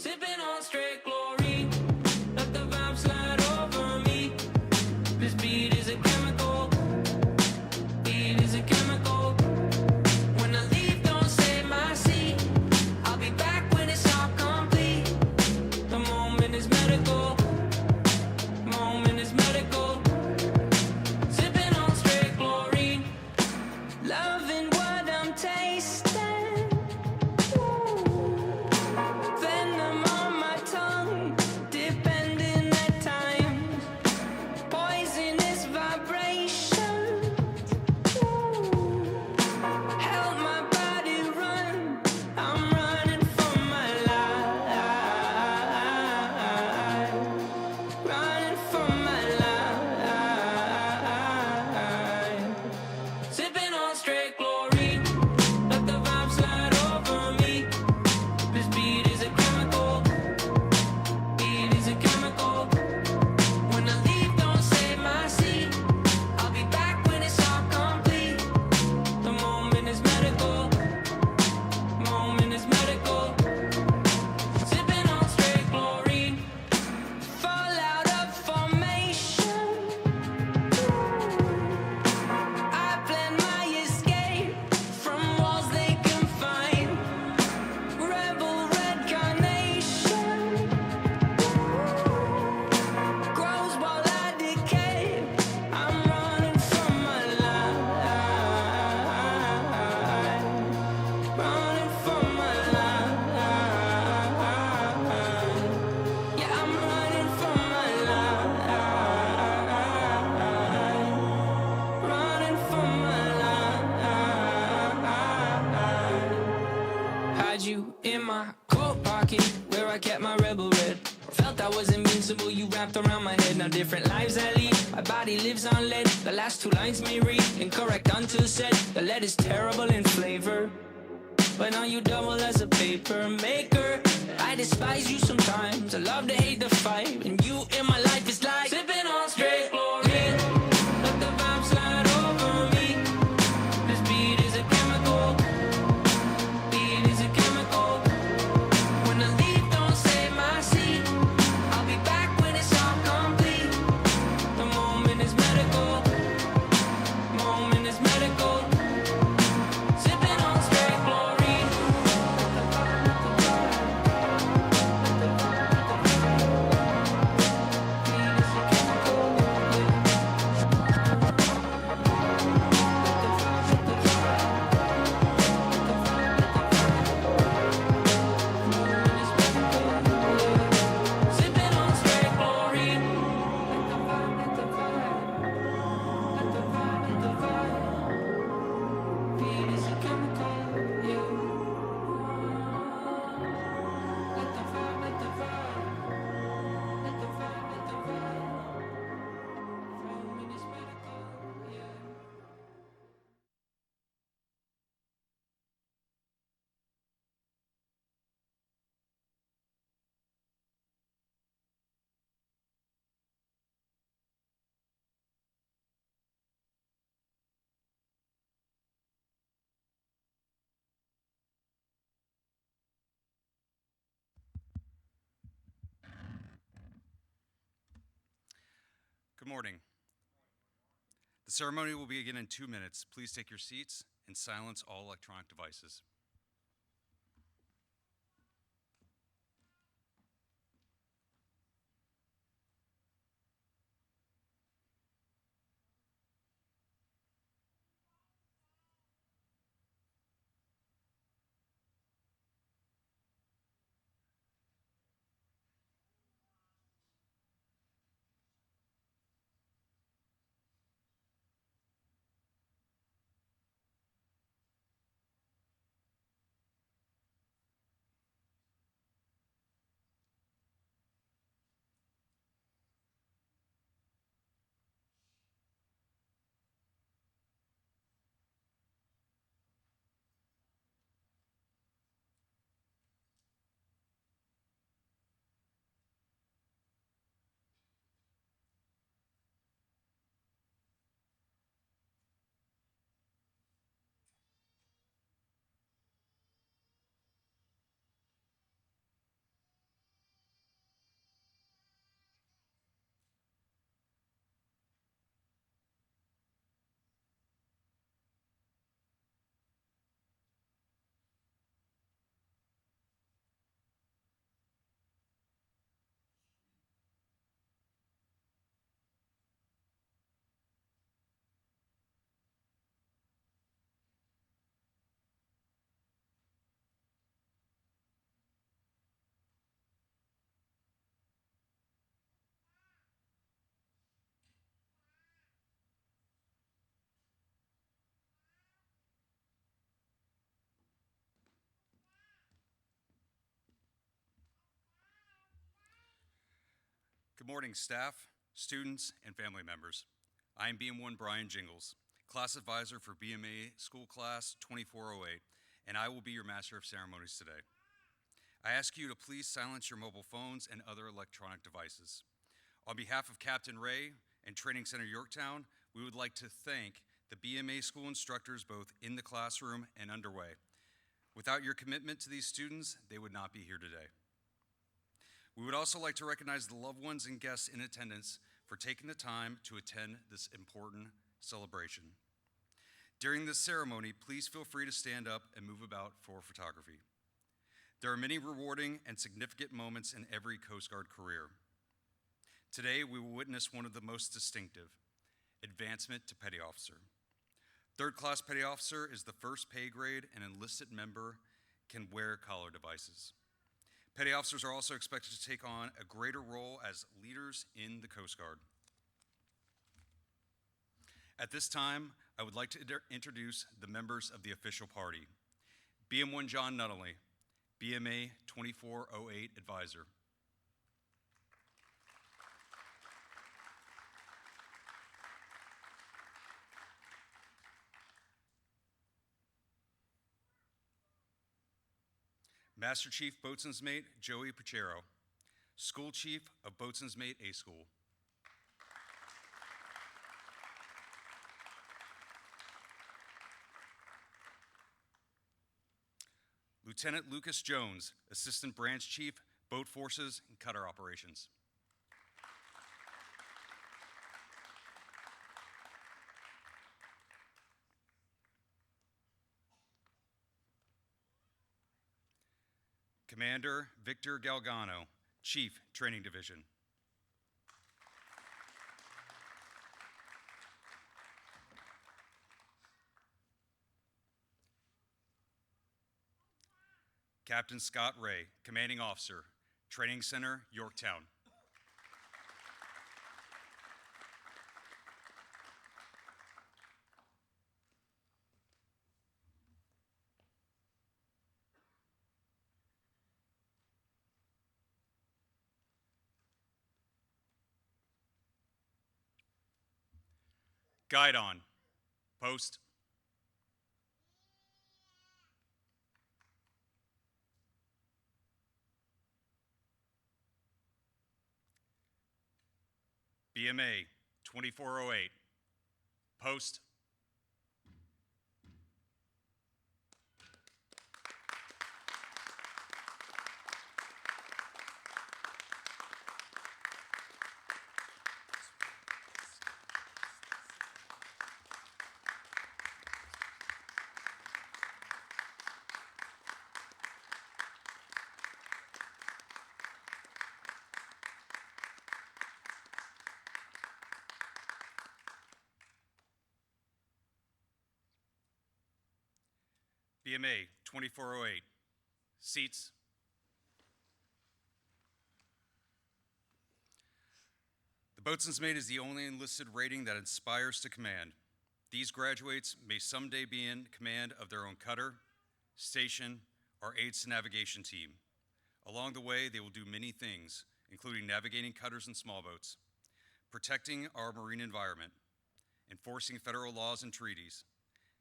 Sipping on straight glory, let the vibe slide over me. This beat is a chemical, beat is a chemical. When I leave, don't save my seat. I'll be back when it's all complete. The moment is medical, moment is medical. Sipping on straight glory, loving what I'm tasting. Venom on my tongue, depending at times. Poisonous vibration. Help my body run. I'm running for my life. Running for my life. Sipping on straight glory. Let the vibe slide over me. This beat is a chemical. Beat is a chemical. When I leave, don't save my seat. I'll be back when it's all complete. The moment is medical. Moment is medical. Sipping on straight glory. Fall out of formation. I plan my escape from walls they confine. Rebel red carnation grows while I decay. I'm running from my life. Running from my life. Yeah, I'm running from my life. Running from my life. Had you in my coat pocket where I kept my rebel red. Felt I was invincible, you wrapped around my head. Now different lives I lead, my body lives on lead. The last two lines may read incorrect until said. The lead is terrible in flavor, but now you double as a paper maker. I despise you sometimes, I love to hate the fight. And you in my life is like sipping on straight glory. Let the vibe slide over me. This beat is a chemical. Beat is a chemical. When I leave, don't save my seat. I'll be back when it's all complete. The moment is medical. Moment is medical. Sipping on straight glory. Beat is a chemical. Sipping on straight glory. Let the vibe. Beat is a chemical, yeah. Let the vibe. Let the vibe. Moment is medical, yeah. Good morning. The ceremony will begin in 2 minutes. Please take your seats and silence all electronic devices. Good morning, staff, students, and family members. I am BM1 Brian Jingles, class advisor for BMA School Class 2408, and I will be your Master of Ceremonies today. I ask you to please silence your mobile phones and other electronic devices. On behalf of Captain Ray and Training Center Yorktown, we would like to thank the BMA school instructors both in the classroom and underway. Without your commitment to these students, they would not be here today. We would also like to recognize the loved ones and guests in attendance for taking the time to attend this important celebration. During this ceremony, please feel free to stand up and move about for photography. There are many rewarding and significant moments in every Coast Guard career. Today, we will witness one of the most distinctive, advancement to Petty Officer. Third class Petty Officer is the first pay grade an enlisted member can wear collar devices. Petty officers are also expected to take on a greater role as leaders in the Coast Guard. At this time, I would like to introduce the members of the official party. BM1 John Nunnally, BMA 2408 Advisor. Master Chief Boatswain's Mate Joey Pachero, School Chief of Boatswain's Mate A School. Lieutenant Lucas Jones, Assistant Branch Chief, Boat Forces and Cutter Operations. Commander Victor Galgano, Chief, Training Division. Captain Scott Ray, Commanding Officer, Training Center, Yorktown. Guide on. Post. BMA 2408. Post. BMA 2408. Seats. The Boatswain's Mate is the only enlisted rating that inspires to command. These graduates may someday be in command of their own cutter, station, or aids to navigation team. Along the way, they will do many things, including navigating cutters and small boats, protecting our marine environment, enforcing federal laws and treaties,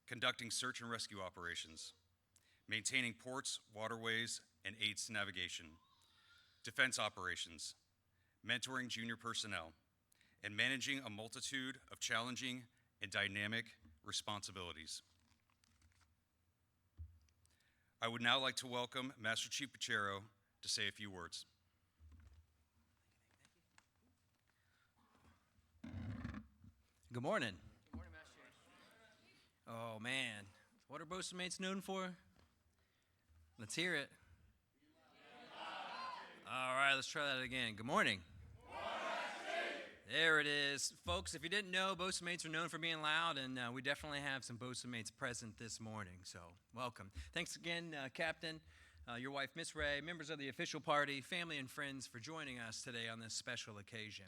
conducting search and rescue operations, maintaining ports, waterways, and aids to navigation, defense operations, mentoring junior personnel, and managing a multitude of challenging and dynamic responsibilities. I would now like to welcome Master Chief Pachero to say a few words. Good morning. Good morning, Master. Oh, man. What are Boatswain's Mates known for? Let's hear it. All right, let's try that again. Good morning. There it is. Folks, if you didn't know, Boatswain's Mates are known for being loud, and we definitely have some Boatswain's Mates present this morning, so welcome. Thanks again, Captain, your wife, Miss Ray, members of the official party, family and friends for joining us today on this special occasion.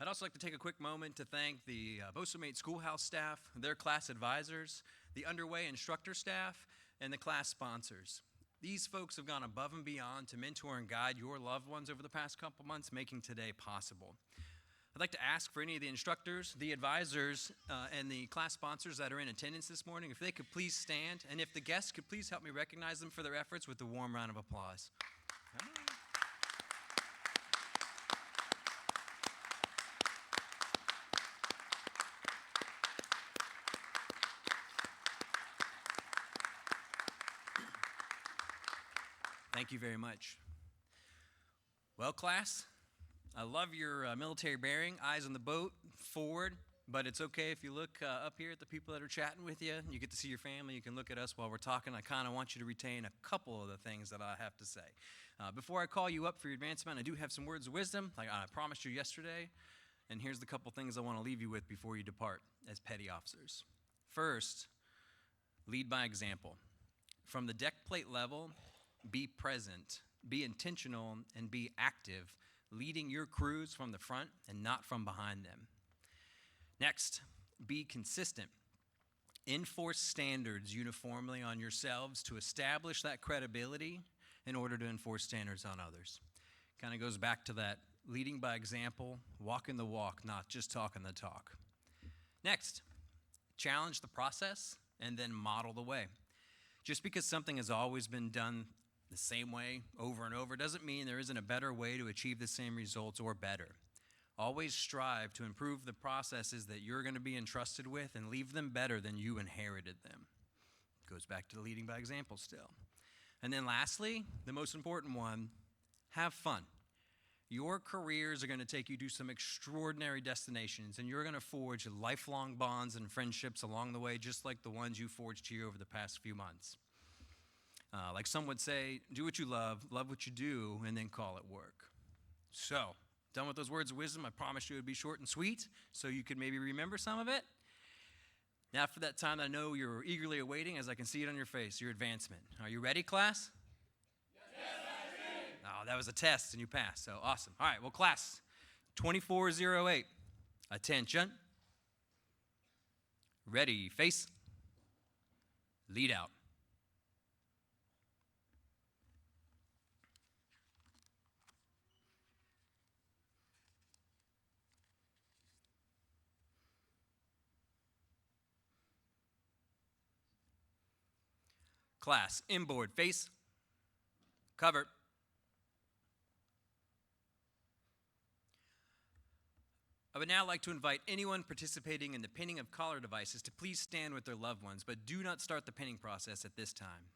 I'd also like to take a quick moment to thank the Boatswain's Mate Schoolhouse staff, their class advisors, the underway instructor staff, and the class sponsors. These folks have gone above and beyond to mentor and guide your loved ones over the past couple months, making today possible. I'd like to ask for any of the instructors, the advisors, and the class sponsors that are in attendance this morning, if they could please stand, and if the guests could please help me recognize them for their efforts with a warm round of applause. Thank you very much. Well, class, I love your military bearing, eyes on the boat, forward, but it's okay if you look up here at the people that are chatting with you. You get to see your family. You can look at us while we're talking. I kind of want you to retain a couple of the things that I have to say. Before I call you up for your advancement, I do have some words of wisdom, like I promised you yesterday, and here's the couple things I want to leave you with before you depart as petty officers. First, lead by example. From the deck plate level, be present, be intentional, and be active, leading your crews from the front and not from behind them. Next, be consistent. Enforce standards uniformly on yourselves to establish that credibility in order to enforce standards on others. Kind of goes back to that leading by example, walking the walk, not just talking the talk. Next, challenge the process and then model the way. Just because something has always been done the same way over and over doesn't mean there isn't a better way to achieve the same results or better. Always strive to improve the processes that you're going to be entrusted with and leave them better than you inherited them. Goes back to leading by example still. And then lastly, the most important one, have fun. Your careers are going to take you to some extraordinary destinations, and you're going to forge lifelong bonds and friendships along the way, just like the ones you forged here over the past few months. Like some would say, do what you love what you do, and then call it work. So, done with those words of wisdom. I promised you it would be short and sweet, so you could maybe remember some of it. Now for that time I know you're eagerly awaiting, as I can see it on your face, your advancement. Are you ready, class? Yes, oh, that was a test, and you passed, so awesome. All right, well, class, 2408, attention. Ready, face, lead out. Class, inboard, face, cover. I would now like to invite anyone participating in the pinning of collar devices to please stand with their loved ones, but do not start the pinning process at this time.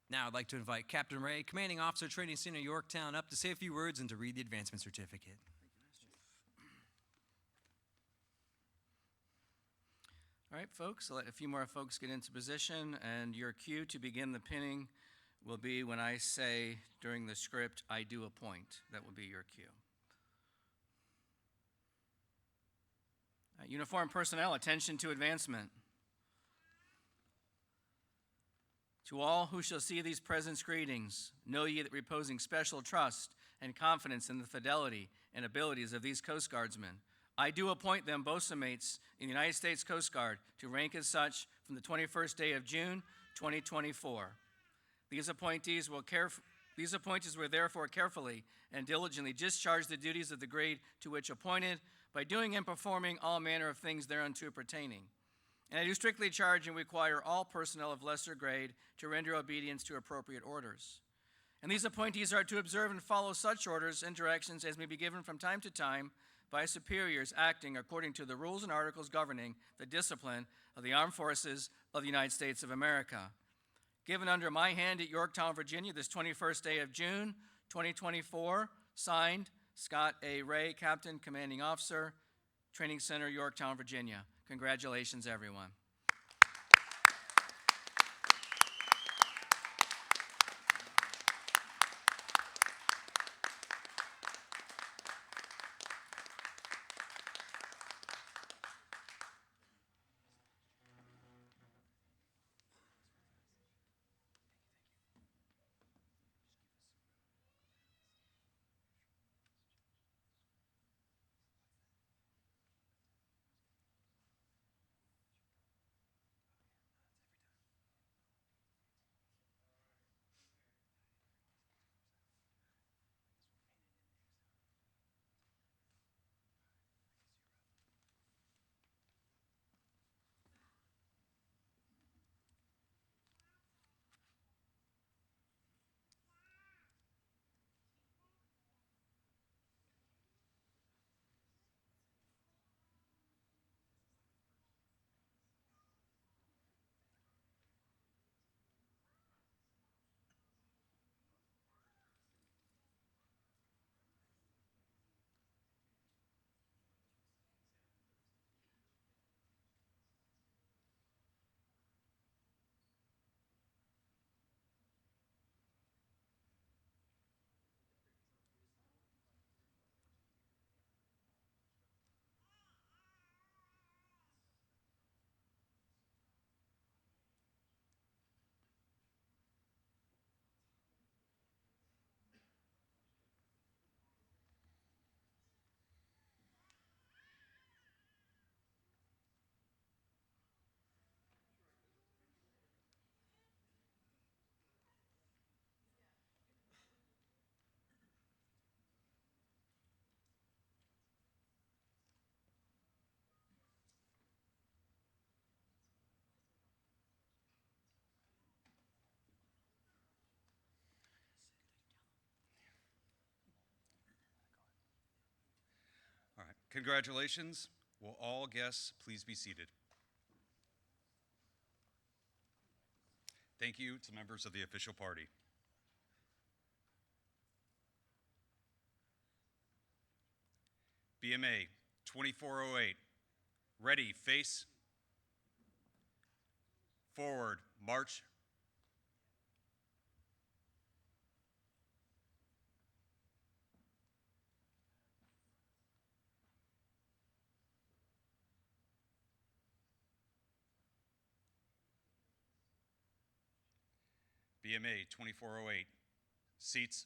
Now I'd like to invite Captain Ray, Commanding Officer, Training Center, Yorktown, up to say a few words and to read the advancement certificate. All right, folks, I'll let a few more folks get into position, and your cue to begin the pinning will be when I say during the script, I do appoint. That will be your cue. Uniformed personnel, attention to advancement. To all who shall see these presents greetings, know ye that reposing special trust and confidence in the fidelity and abilities of these Coast Guardsmen, I do appoint them boatswainmates in the United States Coast Guard to rank as such from the 21st day of June, 2024. These appointees will therefore carefully and diligently discharge the duties of the grade to which appointed by doing and performing all manner of things thereunto pertaining. And I do strictly charge and require all personnel of lesser grade to render obedience to appropriate orders. And these appointees are to observe and follow such orders and directions as may be given from time to time by superiors acting according to the rules and articles governing the discipline of the Armed Forces of the United States of America. Given under my hand at Yorktown, Virginia, this 21st day of June, 2024, signed, Scott A. Ray, Captain, Commanding Officer, Training Center, Yorktown, Virginia. Congratulations, everyone. Congratulations. Will all guests please be seated? Thank you to members of the official party. BMA 2408, ready, face, forward, march. BMA 2408, seats.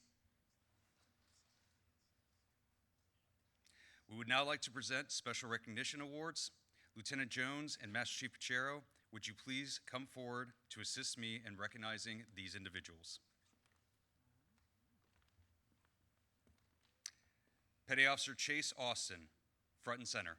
We would now like to present special recognition awards. Lieutenant Jones and Master Chief Pachero, would you please come forward to assist me in recognizing these individuals? Petty Officer Chase Austin, front and center.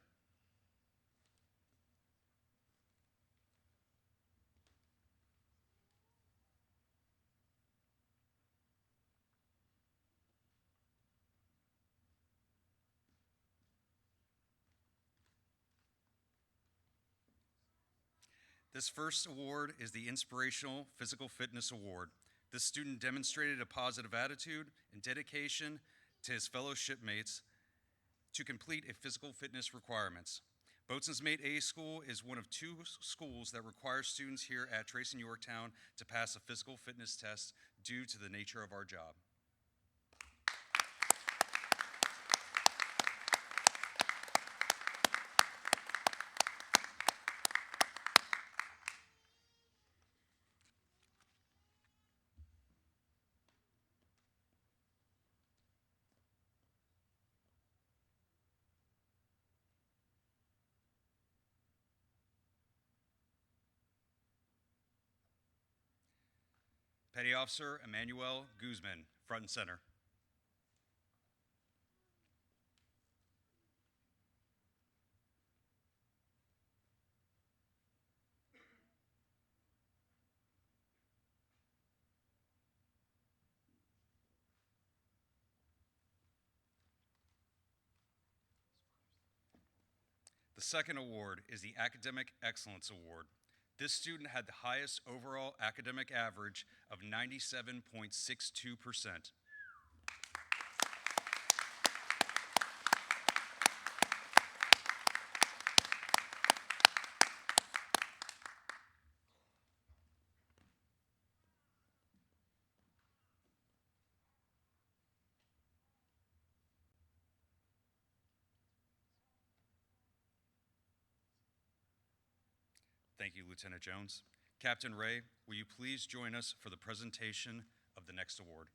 This first award is the Inspirational Physical Fitness Award. This student demonstrated a positive attitude and dedication to his fellow shipmates to complete a physical fitness requirements. Boatswain's Mate A School is one of 2 schools that require students here at Trace and Yorktown to pass a physical fitness test due to the nature of our job. Petty Officer Emmanuel Guzman, front and center. The second award is the Academic Excellence Award. This student had the highest overall academic average of 97.62%. Thank you, Lieutenant Jones. Captain Ray, will you please join us for the presentation of the next award?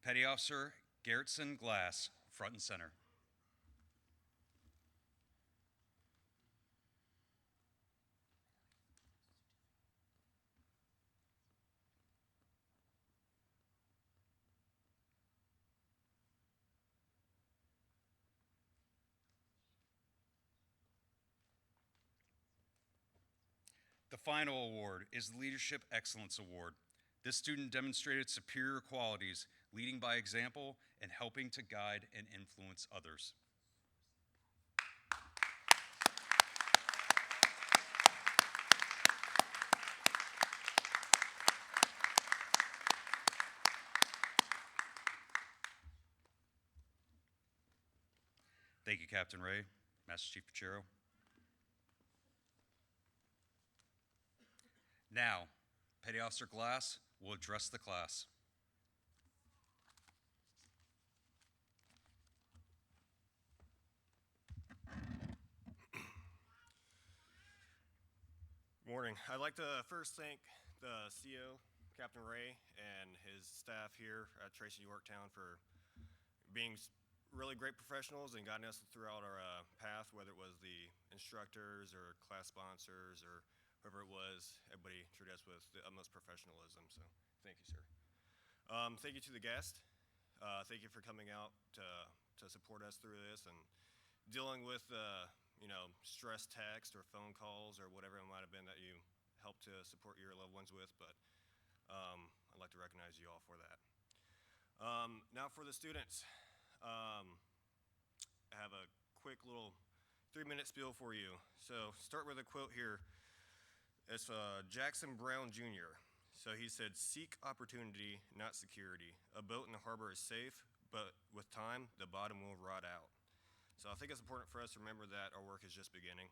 Petty Officer Garrettson Glass, front and center. The final award is the Leadership Excellence Award. This student demonstrated superior qualities, leading by example and helping to guide and influence others. Thank you, Captain Ray, Master Chief Pachero. Now, Petty Officer Glass will address the class. Good morning. I'd like to first thank the CO, Captain Ray, and his staff here at Trace and Yorktown for being really great professionals and guiding us throughout our path, whether it was the instructors or class sponsors or whoever it was. Everybody treated us with the utmost professionalism, so thank you, sir. Thank you to the guest. Thank you for coming out to support us through this and dealing with stress text or phone calls or whatever it might have been that you helped to support your loved ones with. But I'd like to recognize you all for that. Now for the students. I have a quick little 3-minute spiel for you. So start with a quote here. It's Jackson Brown Jr. So he said, "Seek opportunity, not security. A boat in the harbor is safe, but with time, the bottom will rot out." So I think it's important for us to remember that our work is just beginning.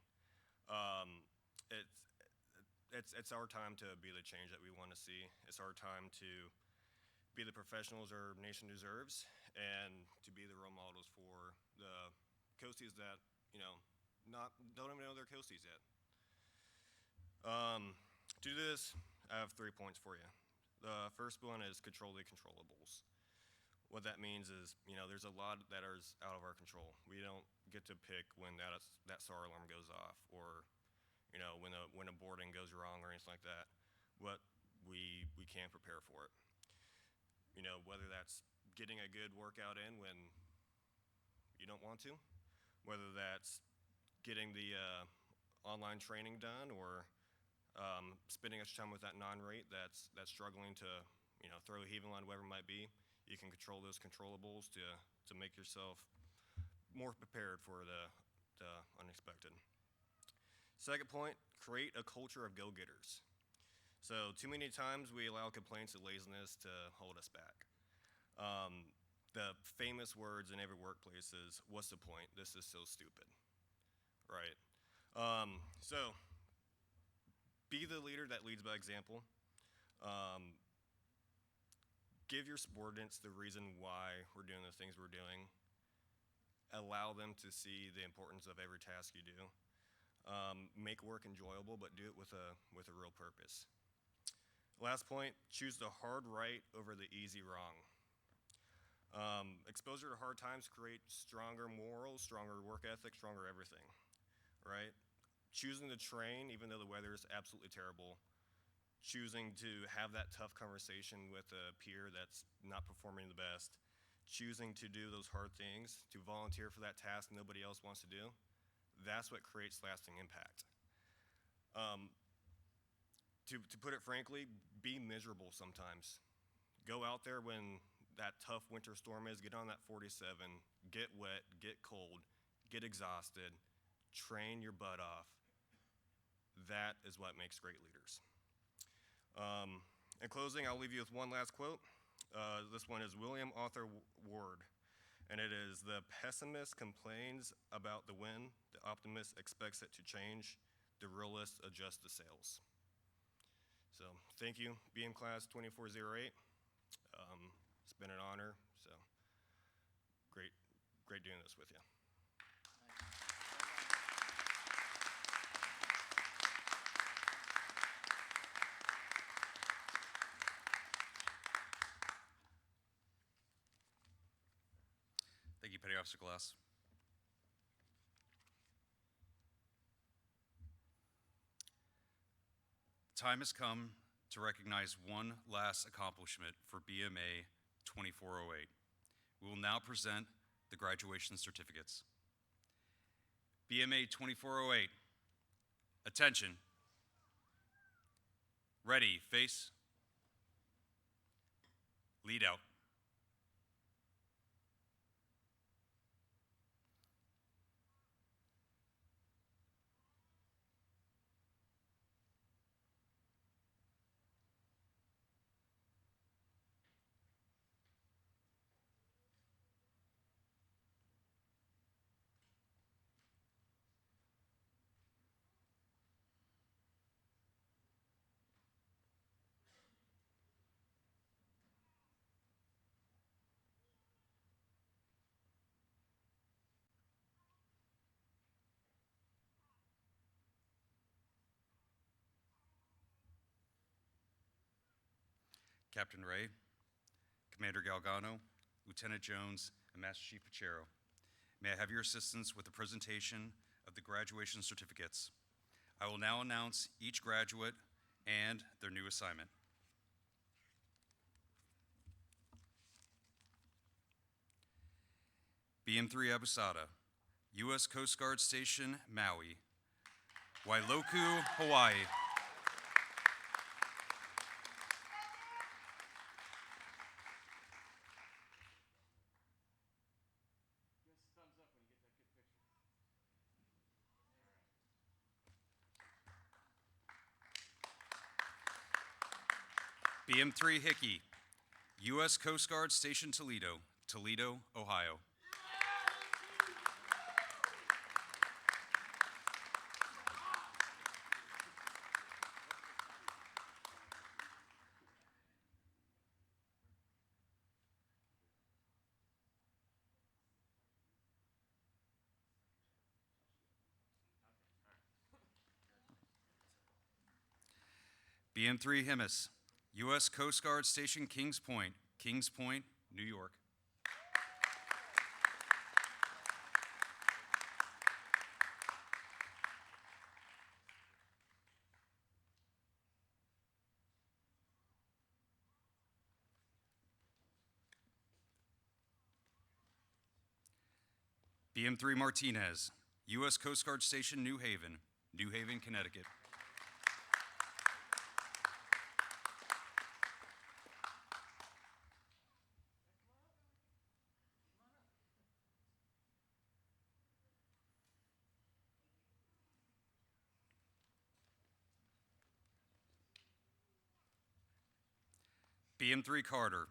It's our time to be the change that we want to see. It's our time to be the professionals our nation deserves, and to be the role models for the coasties that, don't even know they're coasties yet. To do this, I have 3 points for you. The first one is control the controllables. What that means is, there's a lot that is out of our control. We don't get to pick when that SAR alarm goes off, or when a boarding goes wrong or anything like that. What we can prepare for it. Whether that's getting a good workout in when you don't want to, whether that's getting the online training done, or spending extra time with that non-rate that's struggling to throw a heaving line, whatever it might be. You can control those controllables to make yourself more prepared for the unexpected. Second point, create a culture of go-getters. So too many times we allow complaints of laziness to hold us back. The famous words in every workplace is, "What's the point? This is so stupid," right? So be the leader that leads by example. Give your subordinates the reason why we're doing the things we're doing. Allow them to see the importance of every task you do. Make work enjoyable, but do it with a real purpose. Last point, choose the hard right over the easy wrong. Exposure to hard times create stronger morals, stronger work ethic, stronger everything, right? Choosing to train, even though the weather is absolutely terrible. Choosing to have that tough conversation with a peer that's not performing the best. Choosing to do those hard things, to volunteer for that task nobody else wants to do. That's what creates lasting impact. To put it frankly, be miserable sometimes. Go out there when that tough winter storm is, get on that 47, get wet, get cold, get exhausted, train your butt off. That is what makes great leaders. In closing, I'll leave you with one last quote. This one is William Arthur Ward, and it is, "The pessimist complains about the wind, the optimist expects it to change, the realist adjusts the sails." So thank you, BM Class 2408. It's been an honor, so great doing this with you. Thank you, Petty Officer Glass. The time has come to recognize one last accomplishment for BMA 2408. We will now present the graduation certificates. BMA 2408, attention. Ready, face. Lead out. Captain Ray, Commander Galgano, Lieutenant Jones, and Master Chief Pachero. May I have your assistance with the presentation of the graduation certificates? I will now announce each graduate and their new assignment. BM3 Abusada, U.S. Coast Guard Station, Maui, Wailuku, Hawaii. BM3 Hickey, U.S. Coast Guard Station Toledo, Toledo, Ohio. BM3 Himmis, U.S. Coast Guard Station Kings Point, New York. BM3 Martinez, U.S. Coast Guard Station New Haven, Connecticut. BM3 Carter,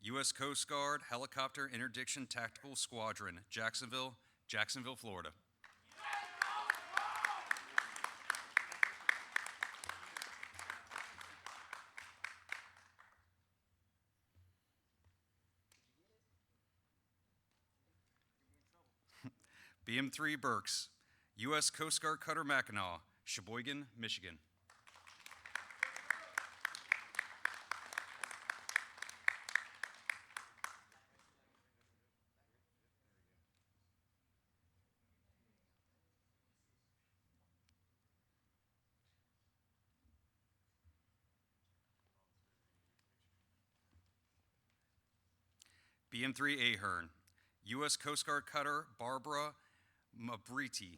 U.S. Coast Guard Helicopter Interdiction Tactical Squadron, Jacksonville, Florida. BM3 Burks, U.S. Coast Guard Cutter Mackinac, Sheboygan, Michigan. BM3 Ahern, U.S. Coast Guard Cutter Barbara Mabriti,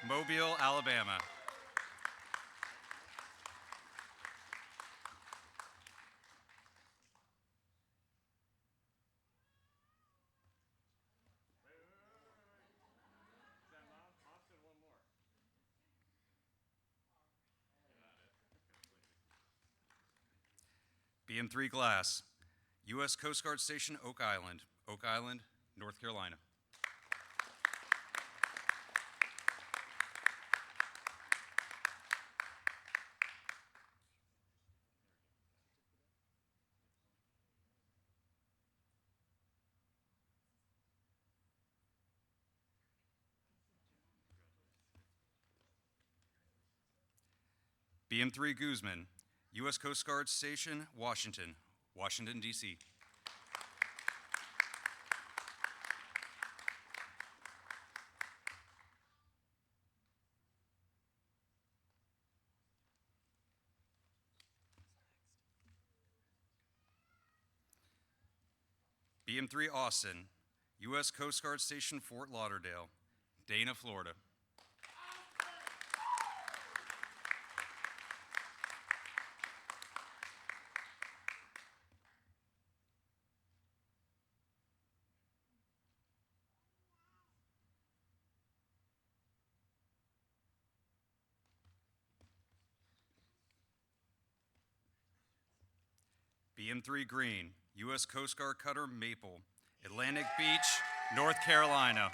Mobile, Alabama. BM3 Glass, U.S. Coast Guard Station Oak Island, North Carolina. BM3 Guzman, U.S. Coast Guard Station Washington, D.C. BM3 Austin, U.S. Coast Guard Station Fort Lauderdale, Dana, Florida. BM3 Green, U.S. Coast Guard Cutter Maple, Atlantic Beach, North Carolina.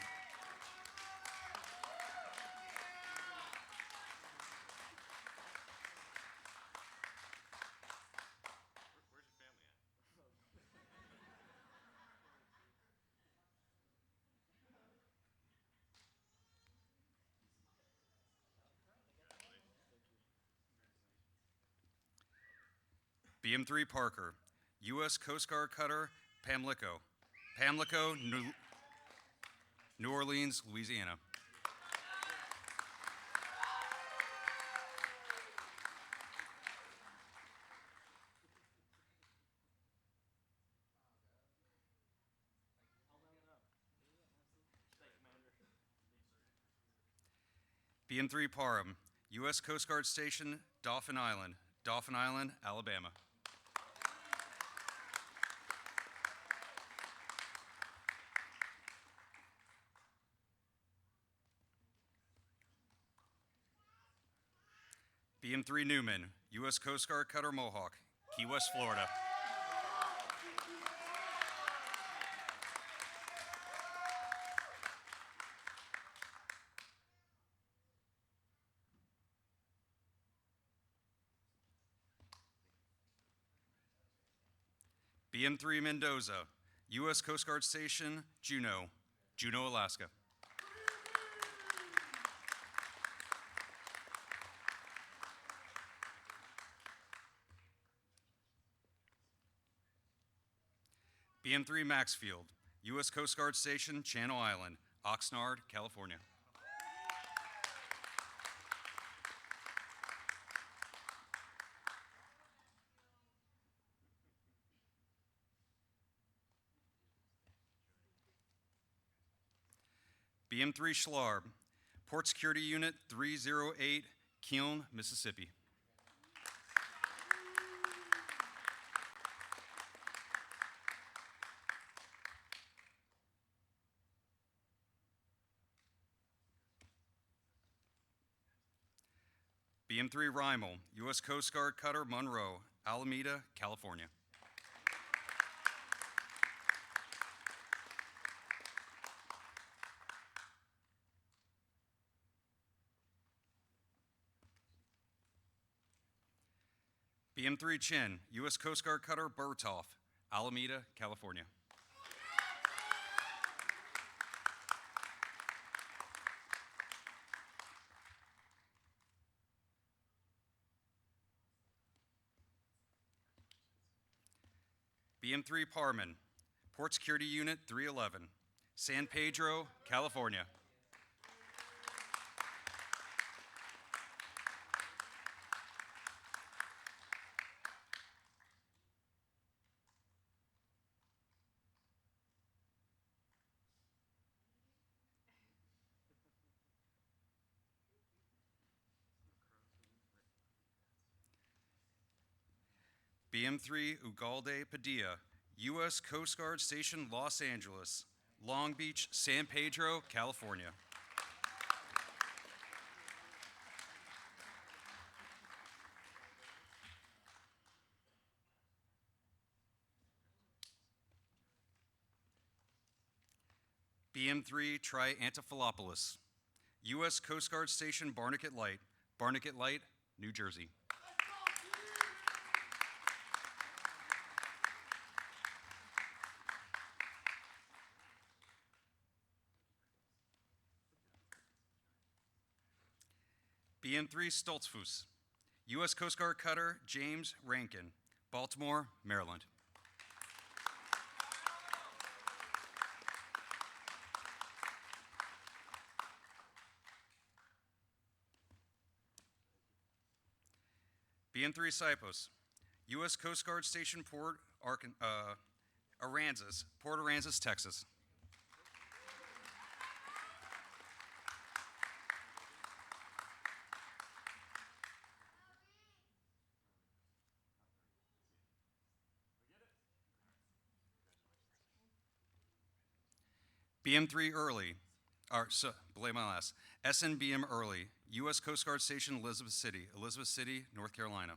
BM3 Parker, U.S. Coast Guard Cutter Pamlico, New Orleans, Louisiana. BM3 Parham, U.S. Coast Guard Station Dauphin Island, Alabama. BM3 Newman, U.S. Coast Guard Cutter Mohawk, Key West, Florida. BM3 Mendoza, U.S. Coast Guard Station Juneau, Juneau, Alaska. BM3 Maxfield, U.S. Coast Guard Station Channel Island, Oxnard, California. BM3 Schlarb, Port Security Unit 308, Keene, Mississippi. BM3 Rymel, U.S. Coast Guard Cutter Monroe, Alameda, California. BM3 Chin, U.S. Coast Guard Cutter Bertolf, Alameda, California. BM3 Parman, Port Security Unit 311, San Pedro, California. BM3 Ugalde Padilla, U.S. Coast Guard Station Los Angeles, Long Beach, San Pedro, California. BM3 Tri-Antiphilopoulos, U.S. Coast Guard Station Barnegat Light, New Jersey. BM3 Stoltzfus, U.S. Coast Guard Cutter James Rankin, Baltimore, Maryland. BM3 Cypos, U.S. Coast Guard Station Port Aransas, Texas. BM3 Early, SNBM Early, U.S. Coast Guard Station Elizabeth City, North Carolina.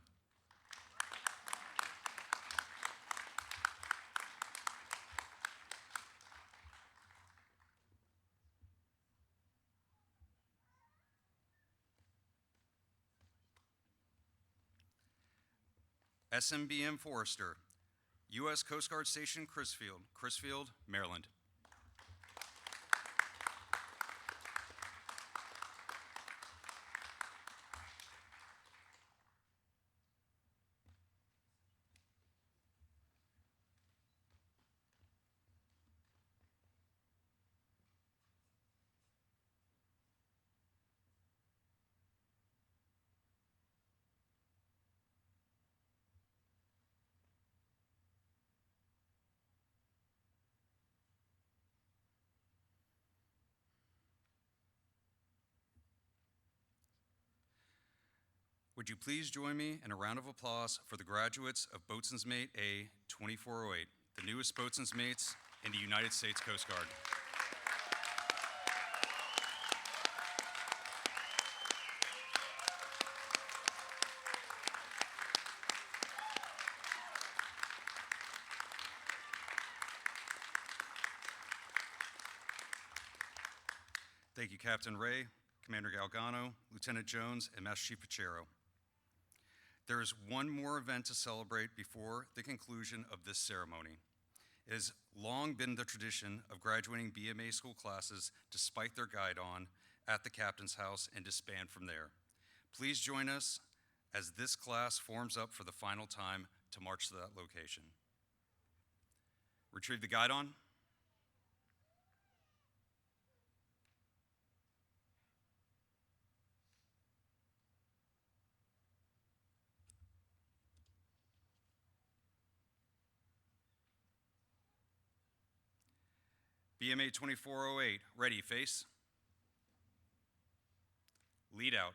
SNBM Forester, U.S. Coast Guard Station Crisfield, Maryland. Would you please join me in a round of applause for the graduates of Boatswain's Mate A 2408, the newest boatswain's mates in the United States Coast Guard. Thank you, Captain Ray, Commander Galgano, Lieutenant Jones, and Master Chief Pachero. There is one more event to celebrate before the conclusion of this ceremony. It has long been the tradition of graduating BMA school classes despite their guidon at the Captain's House and disband from there. Please join us as this class forms up for the final time to march to that location. Retrieve the guidon. BMA 2408, ready, face. Lead out.